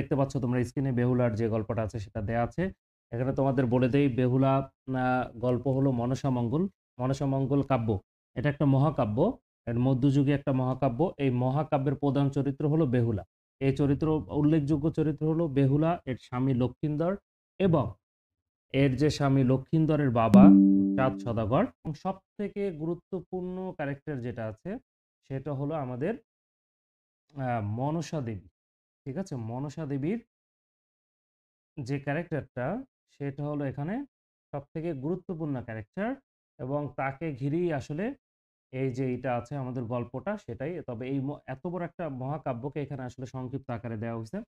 দেখতে পাচ্ছ তোমরা স্ক্রিনে বেহুলার যে গল্পটা আছে সেটা দেয়া আছে। এখানে তোমাদের বলে দেই বেহুলা গল্প হলো মনসামঙ্গল। মনসামঙ্গল কাব্য। এটা একটা মহাকাব্য। এর মধ্যযুগীয় একটা মহাকাব্য। এই মহাকাব্যের প্রধান চরিত্র হলো বেহুলা। এই চরিত্র উল্লেখযোগ্য চরিত্র হলো বেহুলা, এর স্বামী লক্ষিন্দর এবং এর যে স্বামী লক্ষিন্দরের বাবা চাঁদ সদাগর এবং সবথেকে গুরুত্বপূর্ণ ক্যারেক্টার যেটা আছে সেটা হলো আমাদের মনসা দেবী। ঠিক আছে? মনসা দেবীর যে ক্যারেক্টারটা সেটা হলো এখানে সবথেকে গুরুত্বপূর্ণ ক্যারেক্টার এবং তাকে ঘিরেই আসলে এই যে এটা আছে আমাদের গল্পটা সেটাই। তবে এই এত বড় একটা মহাকাব্যকে এখানে আসলে সংক্ষিপ্ত আকারে দেওয়া হইছে।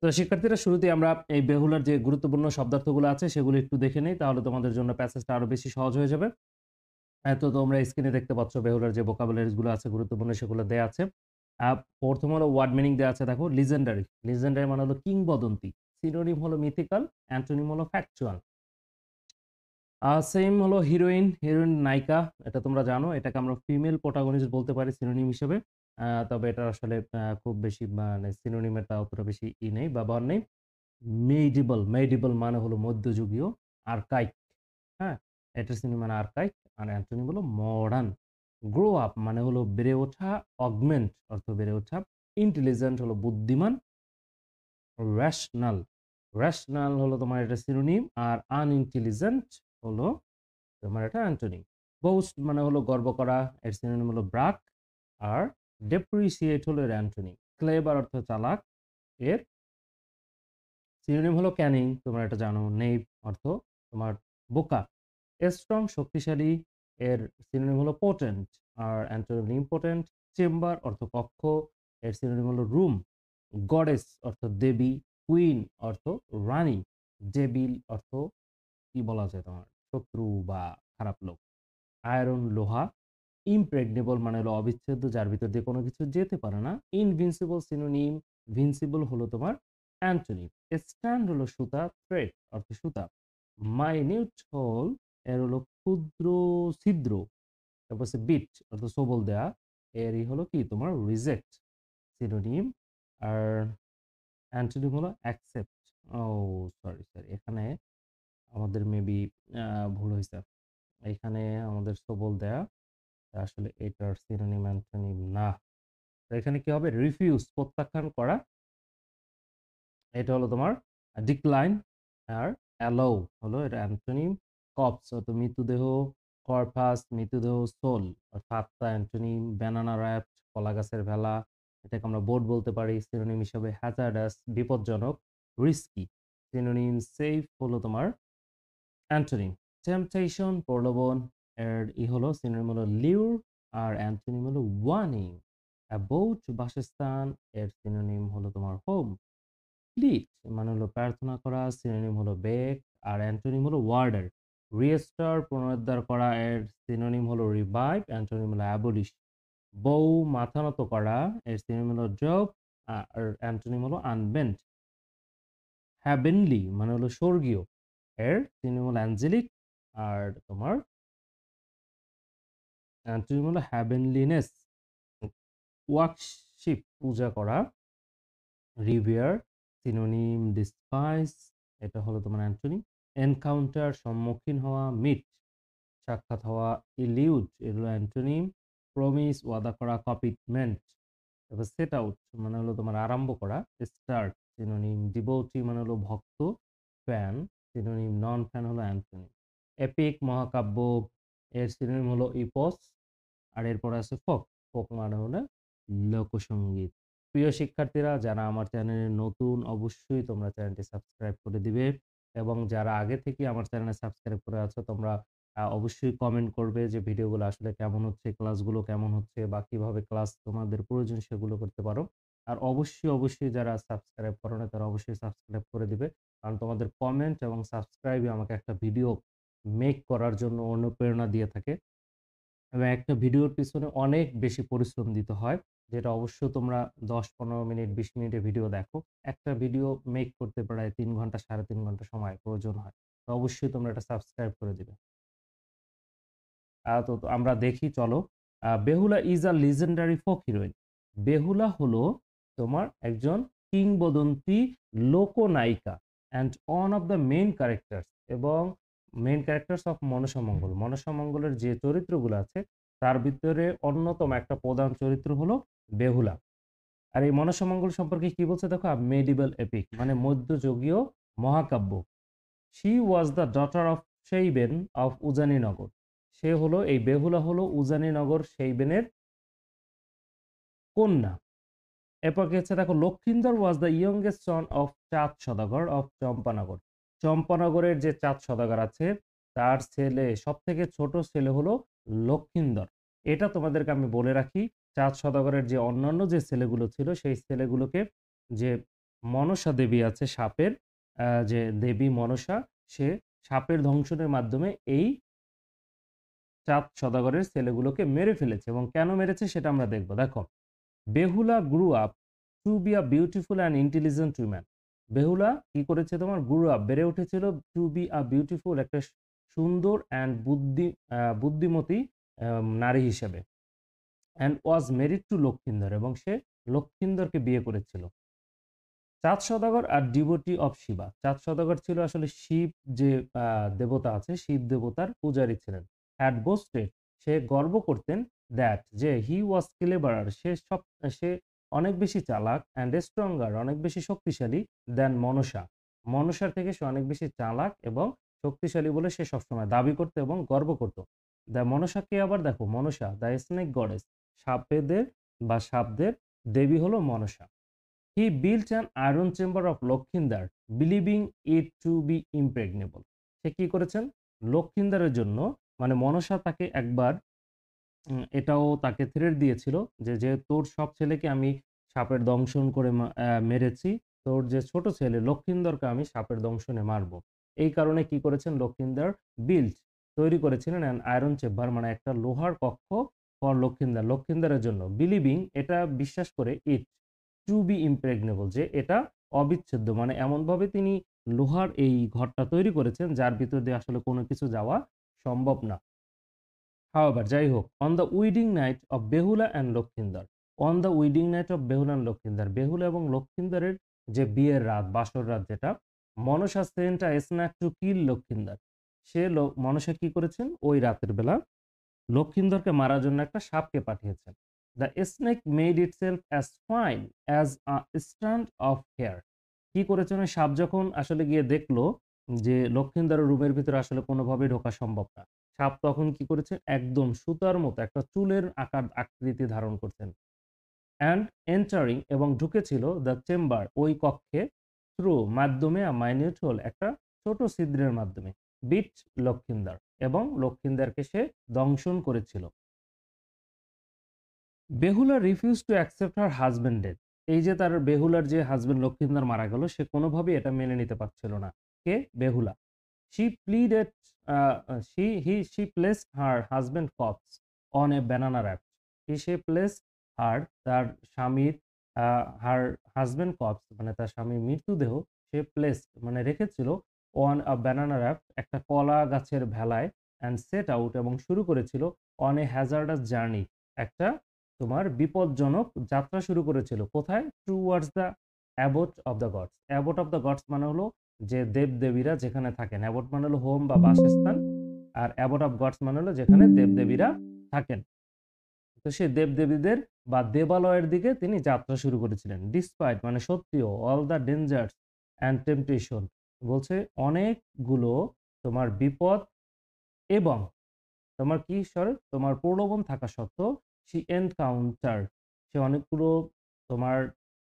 তো শিক্ষার্থীরা শুরুতেই আমরা এই বেহুলার যে গুরুত্বপূর্ণ শব্দার্থগুলো আছে সেগুলো একটু দেখে নেই, তাহলে তোমাদের জন্য প্যাসেজটা আরো বেশি সহজ হয়ে যাবে। তো তোমরা স্ক্রিনে দেখতে পাচ্ছ বেহুলার যে ভোকাবুলারিজ গুলো আছে গুরুত্বপূর্ণ সেগুলো দেয়া আছে। প্রথম হলো ওয়ার্ড মিনিং দেয়া আছে দেখো লিজেন্ডারি। লিজেন্ডারি মানে হলো কিংবদন্তি। সিনোনিম হলো মিথিক্যাল, অ্যান্টোনিম হলো ফ্যাকচুয়াল। সেম হলো হিরোইন, হিরোইন নায়িকা। এটা তোমরা জানো। এটাকে আমরা ফিমেল প্রোটাগনিস্ট বলতে পারি সিনোনিম হিসেবে। তবে এটা আসলে খুব বেশি মানে সিনোনিমের টা অতটা বেশি নেই, ব্যবহার নেই। মেডিবল, মেডিবল মানে হলো মধ্যযুগীয়। আর্কাইক, হ্যাঁ? এটার সিনোনিম মানে আর্কাইক আর অ্যান্টোনিম হলো মডার্ন। গ্রো আপ মানে হলো বেড়ে ওঠা, অগমেন্ট অর্থ বেড়ে ওঠা, ইন্টেলিজেন্ট হলো বুদ্ধিমান, রেশনাল, রেশনাল হলো তোমার এটা সিনোনিম আর আনইন্টেলিজেন্ট হলো তোমার এটা অ্যান্টোনিম। বোস্ট মানে হলো গর্ব করা, এর সিনোনিম হলো ব্রাক আর ডেপ্রিসিয়েট হলো এর অ্যান্টোনিম। ক্লেভার অর্থ চালাক, এর সিনোনিম হলো ক্যানিং, তোমরা এটা জানো। নেইভ অর্থ তোমার বোকা। স্ট্রং শক্তিশালী, এর সিনোনিম হলো পোটেন্ট আর অ্যান্টোনিম ইম্পোর্টেন্ট। চেম্বার অর্থ কক্ষ, এর সিনোনিম হলো রুম। গডেস অর্থ দেবী, কুইন অর্থ রানী, ডেবিল অর্থ কি বলা যায় তোমার শত্রু বা খারাপ লোক। আয়রন লোহা, ইমপ্রেগনেবল মানে হলো অবিচ্ছেদ্য, যার ভিতর দিয়ে কোনো কিছু যেতে পারে না। ইনভিনসিবল সিনোনিম, ভিনসিবল হলো তোমার অ্যান্টোনিম। স্ট্যান্ড হলো সুতা, থ্রেড অর্থ সুতা। মাইনিউট হোল, এর হলো ক্ষুদ্র ছিদ্র। তারপর হচ্ছে বিট অর্থ সবল দেয়া, এরই হলো কি তোমার রিজেক্ট সিনোনিম। আর অ্যান্টোনিম হলো অ্যাকসেপ্ট। ও সরি সরি, এখানে আমাদের মেবি ভুল হয়েছে। এখানে আমাদের সবল দেয়া, আসলে এটার সিনোনিম অ্যান্টোনিম না। তো এখানে কি হবে? রিফিউজ প্রত্যাখ্যান করা, এটা হলো তোমার ডিক্লাইন। আর অ্যালাউ হলো এটা অ্যান্টোনিম। কপস অর্থ মৃতদেহ, কর্পাস মৃতদেহ, সোল অর্থাৎ আত্মা অ্যান্টোনিম। ব্যানানা র্যাপ্ট কলা গাছের ভেলা, এটাকে আমরা বোট বলতে পারি সিনোনিম হিসেবে। হ্যাজার্ডাস বিপজ্জনক, রিস্কি সিনোনিম। সেফ হলো তোমার অ্যান্টোনিম। টেম্পটেশন প্রলোভন, এর হলো সিনোনিম হলো লিউর আর অ্যান্টোনিম হলো ওয়ার্নিং। অ্যাবাউট বাসস্থান, এর সিনোনিম হলো তোমার হোম। প্লিট মানে হলো প্রার্থনা করা, সিনোনিম হলো বেক আর অ্যান্টোনিম হলো ওয়ার্ডার। রিস্টোর পুনরুদ্ধার করা, এর সিনোনিম হলো রিভাইভ, অ্যান্টোনিম হলো অ্যাবলিশ। বউ মাথা নত করা, এর সিনোনিম হলো জব আর অ্যান্টোনিম হলো আনবেন্ট। হ্যাভেনলি মানে হলো স্বর্গীয়, এর সিনোনিম হলো অ্যাঞ্জেলিক আর তোমার অ্যান্টোনিম হলো হ্যাভেনলিনেস। ওয়ার্কশিপ পূজা করা, রিভিয়ার সিনোনিম ডিসপাইস, এটা হলো তোমার অ্যান্টোনিম। এনকাউন্টার সম্মুখীন হওয়া, মিট সাক্ষাৎ হওয়া, ইলিউড এর হলো অ্যান্টোনিম। প্রমিস ওয়াদা করা, কমিটমেন্ট। তারপর সেট আউট মানে হলো তোমার আরম্ভ করা, স্টার্ট সিনোনিম। ডিভোটি মানে হলো ভক্ত, ফ্যান সিনোনিম। নন ফ্যান হলো অ্যান্টোনিম। এপিক মহাকাব্য, এর সিনোনিম হলো ইপস আর এরপর আছে ফোক। ফোক মানে হলো লোকসঙ্গীত। প্রিয় শিক্ষার্থীরা, যারা আমার চ্যানেলে নতুন অবশ্যই তোমরা চ্যানেলটি সাবস্ক্রাইব করে দিবে এবং যারা আগে থেকে আমার চ্যানেলে সাবস্ক্রাইব করে আছো তোমরা অবশ্যই কমেন্ট করবে যে ভিডিওগুলো আসলে কেমন হচ্ছে, ক্লাসগুলো কেমন হচ্ছে বা কিভাবে ক্লাস তোমাদের প্রয়োজন সেগুলো করতে পারো। আর অবশ্যই অবশ্যই যারা সাবস্ক্রাইব করো না তারা অবশ্যই সাবস্ক্রাইব করে দিবে, কারণ তোমাদের কমেন্ট এবং সাবস্ক্রাইবই আমাকে একটা ভিডিও মেক করার জন্য অনুপ্রেরণা দিয়ে থাকে এবং একটা ভিডিওর পিছনে অনেক বেশি পরিশ্রম দিতে হয়, যেটা অবশ্য তোমরা ১০-১৫ মিনিট ২০ মিনিটের ভিডিও দেখো। একটা ভিডিও মেক করতে প্রায় ৩ ঘন্টা ৩.৫ ঘন্টা সময় প্রয়োজন হয়। তো অবশ্যই তোমরা এটা সাবস্ক্রাইব করে দিবে। তো আমরা দেখি চলো। Behula is a legendary folk heroine. Behula হলো তোমার একজন কিংবদন্তি লোকনায়িকা and one of the main characters, এবং মেইন ক্যারেক্টার্স অফ মনসামঙ্গল, মনসামঙ্গলের যে চরিত্রগুলো আছে তার ভিতরে অন্যতম একটা প্রধান চরিত্র হলো বেহুলা। আর এই মনসামঙ্গল সম্পর্কে কি বলছে দেখো, মেডিভেল এপিক মানে মধ্যযুগীয় মহাকাব্য। She was the daughter of Sayben of Ujaninagar, সে হলো এই বেহুলা হলো উজানিনগর সেইবেনের কন্যা। এরপর কি হচ্ছে দেখো, Lakhindar was the youngest son of চাঁদ সদাগর অফ চম্পানগর, চম্পানগরের যে চাঁদ সদাগর আছে তার ছেলে, সব থেকে ছোট ছেলে হলো লক্ষিন্দর। এটা তোমাদেরকে আমি বলে রাখি, চাঁদ সদাগরের যে অন্যান্য যে ছেলেগুলো ছিল সেই ছেলেগুলোকে, যে মনসা দেবী আছে সাপের যে দেবী মনসা, সে সাপের দংশনের মাধ্যমে এই চাঁদ সদাগরের ছেলেগুলোকে মেরে ফেলেছে, এবং কেন মেরেছে সেটা আমরা দেখবো। দেখো, Behula grew up to be a beautiful and intelligent woman. Behula কি করেছে, তোমার গ্রু আপ বেড়ে উঠেছিল, টু বি আ বিউটিফুল একটা সুন্দর অ্যান্ড বুদ্ধিমতী নারী হিসেবে, and was married to Lakhindar, এবং সে লক্ষিন্দরকে বিয়ে করেছিল। চাঁদ সদাগর আর ডিভোটি অফ শিবা, চাঁদ সদাগর ছিল আসলে শিব যে দেবতা আছে, শিব দেবতার পূজারী ছিলেন। হ্যাড বোস্টেড, সে গর্ব করতেন, দ্যাট যে হি ওয়াজ ক্লেভারার, সে অনেক বেশি চালাক, অ্যান্ড স্ট্রঙ্গার অনেক বেশি শক্তিশালী, দেন মনসা, মনসার থেকে সে অনেক বেশি চালাক এবং শক্তিশালী বলে সে সবসময় দাবি করতো এবং গর্ব করত। দ্য মনসাকে আবার দেখো, মনসা দ্য স্নেক গডেস, সাপেদের বা সাপদের দেবী হলো Manasa. He built an iron chamber of Lakhindar, believing it to be impregnable. সে কি করেছেন, লক্ষিন্দারের জন্য মানে মনসা তাকে একবার এটাও তাকে থ্রেট দিয়েছিল যে তোর সব ছেলেকে আমি সাপের দংশন করে মেরেছি, তোর যে ছোট ছেলে লক্ষিন্দরকে আমি সাপের দংশনে মারব। এই কারণে কি করেছেন, লক্ষিন্দর বিল্ট তৈরি করেছিলেন অ্যান আয়রন চেম্বার মানে একটা লোহার কক্ষ ফর লক্ষিন্দর, লক্ষিন্দরের জন্য, বিলিভিং এটা বিশ্বাস করে, ইট টু বি ইমপ্রেগনেবল যে এটা অবিচ্ছেদ্য, মানে এমনভাবে তিনি লোহার এই ঘরটা তৈরি করেছেন যার ভিতর দিয়ে আসলে কোনো কিছু যাওয়া সম্ভব না। However, যাই হোক, on the wedding night of Behula and Lakhindar, on the wedding night of Behula and Lakhindar, Behula এবং লক্ষিন্দরের যে বিয়ের রাত, বাসর রাত যেটা, Manasa sent a snake to kill Lakhindar, সে মনসা কি করেছেন ওই রাতের বেলা লক্ষিন্দরকে মারার জন্য একটা সাপকে পাঠিয়েছেন। The snake made itself as fine as a strand of hair, কি করেছেন ওই সাপ যখন আসলে গিয়ে দেখলো যে লক্ষিন্দরের রুমের ভিতরে আসলে কোনোভাবেই ঢোকা সম্ভব না, সাপ তখন কি করেছে, একদম সুতার মতো একটা চুলের আকার আকৃতি ধারণ করছেন, অ্যান্ড এন্টারিং এবং ঢুকেছিল দ্য চেম্বার ওই কক্ষে, থ্রু মাধ্যমে মাইনিউট হোল একটা ছোট ছিদ্রের মাধ্যমে, বিট লক্ষিন্দর এবং লক্ষিন্দরকে সে দংশন করেছিল। Behula refuse to accept her husband death, এই যে তার বেহুলার যে হাজবেন্ড লক্ষিন্দর মারা গেল সে কোনোভাবেই এটা মেনে নিতে পারছিল না। কে, Behula. She pleaded, she placed her husband corpse on a banana raft. She placed her, তার স্বামীর her husband corpse মানে তার স্বামীর মৃতদেহ সে placed মানে রেখেছিল on a banana raft একটা কলা গাছের ভেলায়, and set out এবং শুরু করেছিল on a hazardous journey একটা তোমার বিপজ্জনক যাত্রা শুরু করেছিল, কোথায়, towards the abode of the gods. abode of the gods মানে হলো যে দেবদেবীরা যেখানে থাকেন, অ্যাবট মানে হলো হোম বা বাসস্থান, আর অ্যাবট অফ গডস মানে হলো যেখানে দেবদেবীরা থাকেন। তো সেই দেবদেবীদের বা দেবালয়ের দিকে তিনি যাত্রা শুরু করেছিলেন। ডিসপাইট মানে সত্ত্বেও, all the dangers and temptation বলছে অনেকগুলো তোমার বিপদ এবং তোমার কি তোমার প্রলোভন থাকা সত্ত্বেও, সি এনকাউন্টার সে অনেকগুলো তোমার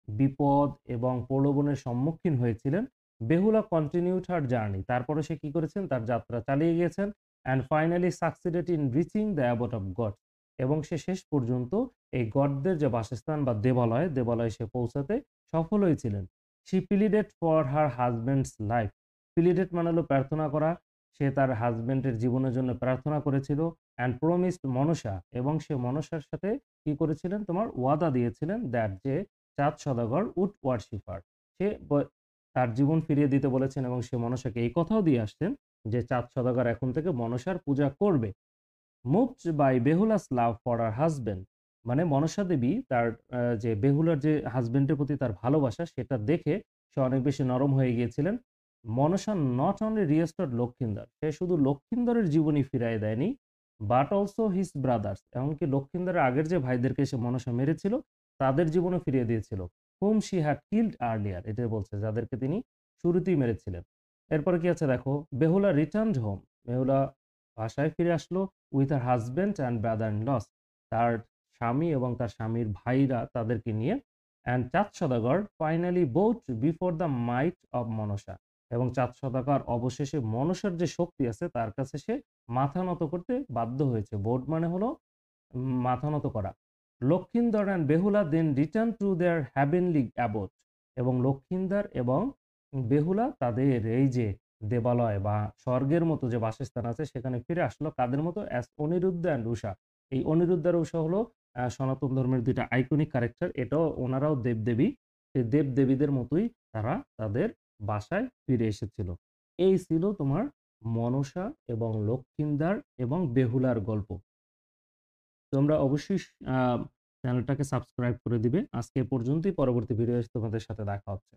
বিপদ এবং প্রলোভনের সম্মুখীন হয়েছিলেন। বেহুলা কন্টিনিউড হার জার্নি, তারপরে সে কি করেছেন, তার যাত্রা চালিয়ে গিয়েছেন, and finally succeeded in reaching the Abbott of god, এবং সে শেষ পর্যন্ত এই গডদের যে বাসস্থান বা দেবালয়ে সে পৌঁছাতে সফল হয়েছিলেন। She pleaded for her husbands life, pleaded মানে হলো প্রার্থনা করা, সে তার হাজবেন্ডের জীবনের জন্য প্রার্থনা করেছিল, অ্যান্ড প্রমিসড মনসা এবং সে মনসার সাথে কি করেছিলেন, তোমার ওয়াদা দিয়েছিলেন, দ্যাট যে চাঁদ সদাগর উড ওয়ার্শিপ হার, সে তার জীবন ফিরিয়ে দিতে বলেছেন, এবং সে মনসাকে এই কথাও দিয়ে আসছেন যে চাঁদ সদাগর এখন থেকে মনসার পূজা করবে। Moved by Behula's love for her husband, মানে মনসা দেবী তার যে বেহুলার যে হাসব্যান্ডের প্রতি তার ভালোবাসা সেটা দেখে সে অনেক বেশি নরম হয়ে গিয়েছিলেন। মনসা নট অনলি রিস্টোরড লক্ষিন্দর, সে শুধু লক্ষিন্দরের জীবনী ফিরায় দেয়নি, বাট অলসো হিজ ব্রাদার্স, এমনকি লক্ষিন্দরের আগের যে ভাইদেরকে সে মনসা মেরেছিল তাদের জীবনও ফিরিয়ে দিয়েছিল। হুম শি হ্যাড কিল্ড আর্লিয়ার, এটা বলছে যাদেরকে তিনি শুরুতেই মেরেছিলেন। এরপরে কি আছে দেখো, বেহুলা রিটার্নড হোম, বেহুলা বাসায় ফিরে আসলো with her husband and brother in law, তার স্বামী এবং তার স্বামীর ভাইরা তাদেরকে নিয়ে। And Chand Sadagar finally bowed before the might of Manasa, এবং চাঁদ সদাগর অবশেষে মনসার যে শক্তি আছে তার কাছে সে মাথা নত করতে বাধ্য হয়েছে। বোট মানে হলো মাথা নত করা। Lakhindar and Behula then return to their heavenly abode, এবং লক্ষিন্দর এবং বেহুলা তাদের এই যে দেবালয় বা স্বর্গের মতো যে বাসস্থান আছে সেখানে ফিরে আসলো। কাদের মতো? অ্যাজ অনিরুদ্ধ অ্যান্ড উষা। এই অনিরুদ্ধ আর উষা হলো সনাতন ধর্মের দুইটা আইকনিক ক্যারেক্টার। এটাও ওনারাও দেবদেবী, সেই দেবদেবীদের মতোই তারা তাদের বাসায় ফিরে এসেছিল। এই ছিল তোমার মনসা এবং লক্ষিন্দার এবং বেহুলার গল্প। তোমরা অবশ্যই চ্যানেলটাকে সাবস্ক্রাইব করে দিবে। আজকে এ পর্যন্তই, পরবর্তী ভিডিও তোমাদের সাথে দেখা হচ্ছে।